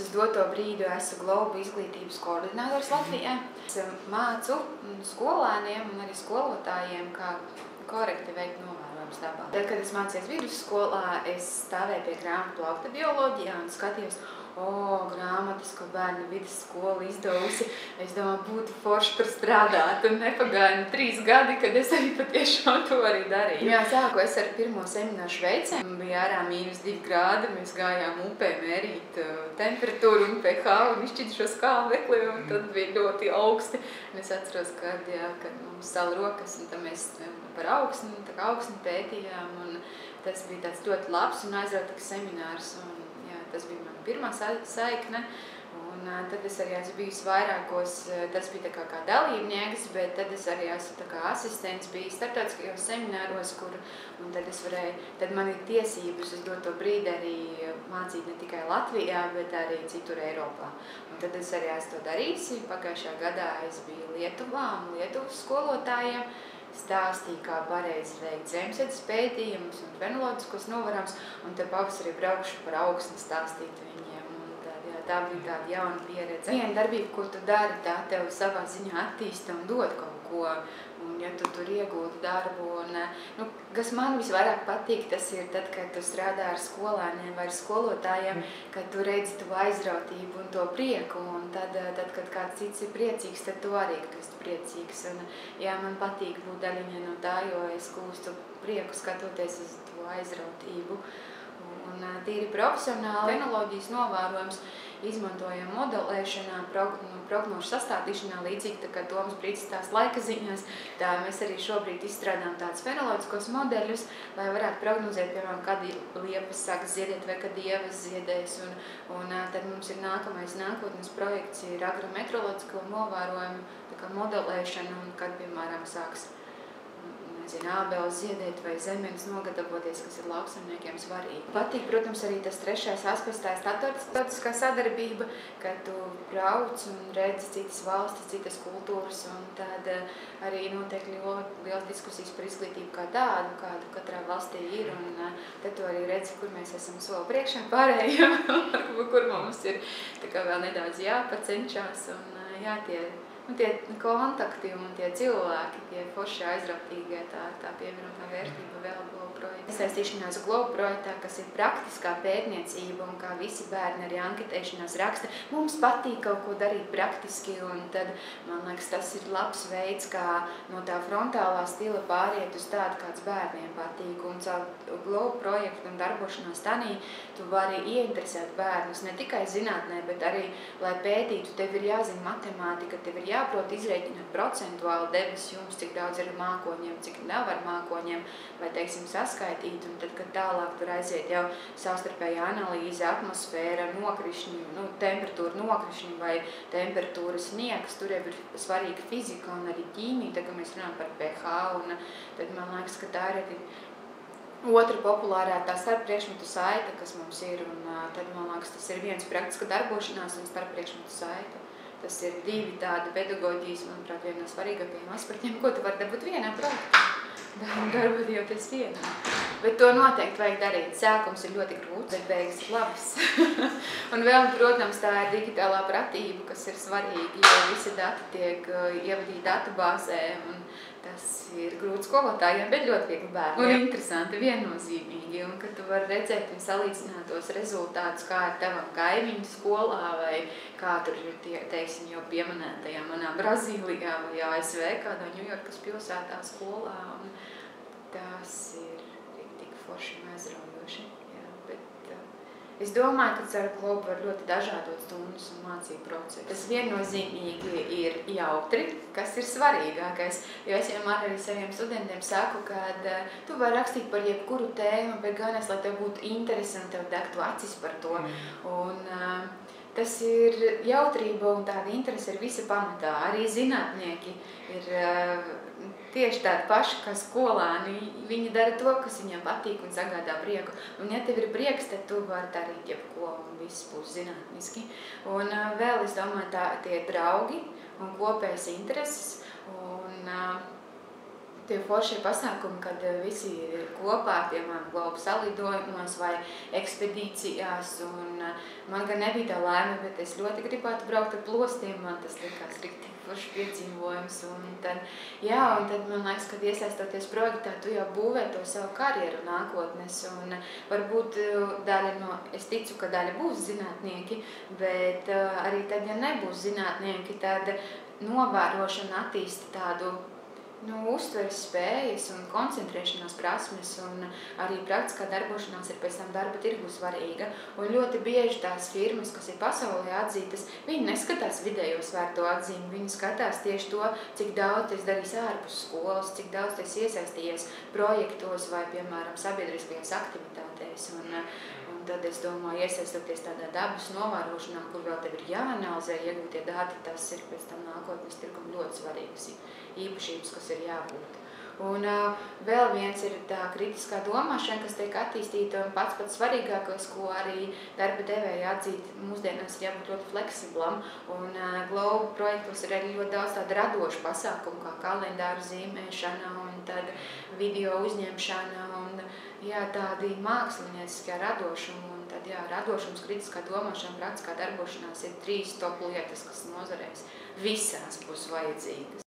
Uz doto brīdi esmu Globu izglītības koordinators Latvijā. Es mācu skolēniem un arī skolotājiem, kā korekti veikt novērojumus dabā. Tad, kad es mācījos vidusskolā, es stāvēju pie grāmatu plaukta bioloģijā un skatījos, grāmatas, ko bērnu vidusskola izdevusi. Es domāju, būtu forši tur strādāt, un nepagāja 3 gadi, kad es arī patiešām to arī darīju. Jā, sāku es ar pirmo semināru Šveicē. Bija ārā -2 grādi, mēs gājām upē mērīt temperatūru un pH un izšķirt šo skābekli, un tad bija ļoti augsti. Un es atceros, kad mums sala rokas, un tad mēs par augsni pētījām, un tas bija tāds ļoti labs un aizrautīgs seminārs. Tas bija mana pirmā saikne, un tad es arī esmu bijusi vairākos, tas bija kā dalībnieks, bet tad es arī esmu kā asistents bijis starptautiskajos semināros, un tad man ir tiesības uz doto brīdi arī mācīt ne tikai Latvijā, bet arī citur Eiropā. Un tad es arī esmu to darījusi. Pagājušā gadā es biju Lietuvā un Lietuvas skolotājiem. Stāstīja, kā pareizi veikt zemesēdes pētījumus un fenoloģiskos novērojumus, un te pavasarī braukšu par augsni stāstīt viņiem. Tā bija tāda jauna pieredze. Viena darbība, ko tu dari, tā tev savā ziņā attīsta un dod kaut ko. Un ja tu tur iegūti darbu, kas man visvairāk patīk, tas ir tad, kad tu strādā ar skolēniem vai ar skolotājiem, kad tu redzi to aizrautību un to prieku, un tad, kad kāds cits ir priecīgs, tad tu arī kļūsti priecīgs. Un, jā, man patīk būt daļiņa no tā, jo es gūstu prieku skatoties uz to aizrautību. Un tīri profesionāli fenoloģijas novērojums izmantojam modelēšanā, prognožu sastādīšanā, līdzīgi kā Toms Brītis tās laika ziņās. Tā mēs arī šobrīd izstrādājam tādus fenoloģiskos modeļus, lai varētu prognozēt, piemēram, kad liepas sāks ziedēt vai kad ievas ziedēs. Un tad mums ir nākotnes projekts ir agrometroloģisko novērojumu modelēšana, un kad, piemēram, sāks ābeles ziedēt vai zemenes nogatavoties, kas ir lauksaimniekiem svarīgi. Patīk, protams, arī tas trešais aspekts, tā ir starptautiskā sadarbība, kad tu brauc un redzi citas valstis, citas kultūras, un tad arī notiek liels diskusijas par izglītību kā tādu, kādu katrā valstī ir, un tad tu arī redzi, kur mēs esam soli priekšā pārējiem, kur mums ir vēl nedaudz jāpacenšās, un jā, tie kontakti un tie cilvēki, tie forši aizrautīgie, tā pievienotā vērtība vēl Globu projektā. Iesaistīšanās Globu projektā, kas ir praktiskā pētniecība un kā visi bērni arī anketēšanās raksta, mums patīk kaut ko darīt praktiski, un tad, man liekas, tas ir labs veids, kā no tā frontālā stila pāriet uz tādu, kāds bērniem patīk. Un caur Globu projektu un darbošanās tanī tu vari ieinteresēt bērnus ne tikai zinātnē, bet arī, lai pētītu, tev ir jāzina matemātika, tev ir jāprot izrēķināt procentuāli debesu jums, cik daudz ir mākoņiem, cik nav ar mākoņiem, vai, teiksim, saskaitīt, un tad, kad tālāk tur aiziet jau savstarpēja analīze, atmosfēra, nokrišņi, temperatūra nokrišņi vai temperatūras sniegs, tur jau ir svarīga fizika un arī ķīmija, tā kā mēs runājam par pH, un tad man liekas, ka tā ir arī otra populārā tā starppriekšmetu saite, kas mums ir, un tad, man liekas, tas ir viens praktiska darbošanās un starppriekšmetu saite. Tas ir 2 tādi pedagoģijas, manuprāt, viena no svarīgākajiem aspektiem, ko tu vari dabūt vienā projektā. Darboties vienā. Bet to noteikti vajag darīt. Sākums ir ļoti grūts, bet beigas ir labas. Un vēl, protams, tā ir digitālā pratība, kas ir svarīga, jo visi dati tiek ievadīti datubāzē, un tas ir grūti skolotājiem, bet ļoti viegli bērniem. Un interesanti, viennozīmīgi, un kad tu vari redzēt un salīdzināt tos rezultātus, kā ir tavam kaimiņu skolā, vai kā tur ir, teiksim, jau pieminētajā manā Brazīlijā vai ASV, kādā Ņujorkas pilsētā skolā, un tas ir tik forši un aizraujoši. Es domāju, ka ar Globu var ļoti dažādot stundas un mācību procesu. Tas viennozīmīgi ir jautri, kas ir svarīgākais. Jo es vienmēr arī saviem studentiem saku, ka tu vari rakstīt par jebkuru tēmu, bet galvenais, lai tev būtu interesi un tev degtu acis par to. Un tas ir jautrība un tāda interese ir visa pamatā. Arī zinātnieki ir tieši tādi paši, kā skolāni. Viņi dara to, kas viņiem patīk un sagādā prieku. Un ja tev ir prieks, tad tu vari darīt jebko un viss būs zinātniski. Un vēl, es domāju, tie draugi un kopējas intereses. Un Tie foršie pasākumi, kad visi ir kopā, piemēram, globu salidojumos vai ekspedīcijās, un man gan nebija tā laime, bet es ļoti gribētu braukt ar plostiem, man tas likās riktīgi foršs piedzīvojums, un tad man liekas, kad iesaistoties projektā, tu jau būvē to savu karjeru nākotnes, un varbūt es ticu, ka daļa būs zinātnieki, bet arī tad, ja nebūs zinātnieki, tad novērošana attīsta tādu uztveres spējas un koncentrēšanās prasmes, un arī praktiskā darbošanās ir pēc tam darba tirgu svarīga. Un ļoti bieži tās firmas, kas ir pasaulē atzītas, viņi neskatās vidējo svērto atzīmi, viņi skatās tieši to, cik daudz es darīju ārpus skolas, cik daudz es iesaistījies projektos vai, piemēram, sabiedriskajās aktivitātēs. Un tad es domāju, iesaistoties tādā dabas novērošanā, kur vēl tev ir jāanalizē iegūtie dati, tas ir pēc tam nākotnes tirgum ļoti svarīgas īpašības, kas ir jābūt. Un vēl viens ir tā kritiskā domāšana, kas tiek attīstīta, un pats svarīgākais, ko arī darba devēja atzīt mūsdienās, ir jābūt ļoti fleksiblam. Un globu projektos ir arī ļoti daudz tādu radošu pasākumu, kā kalendāru zīmēšana, un tad video uzņemšana, un tādi mākslinieciskā radošuma. Un tad radošums, kritiskā domāšana, praktiskā darbošanās ir 3 top lietas, kas nozarēs visās būs vajadzīgas.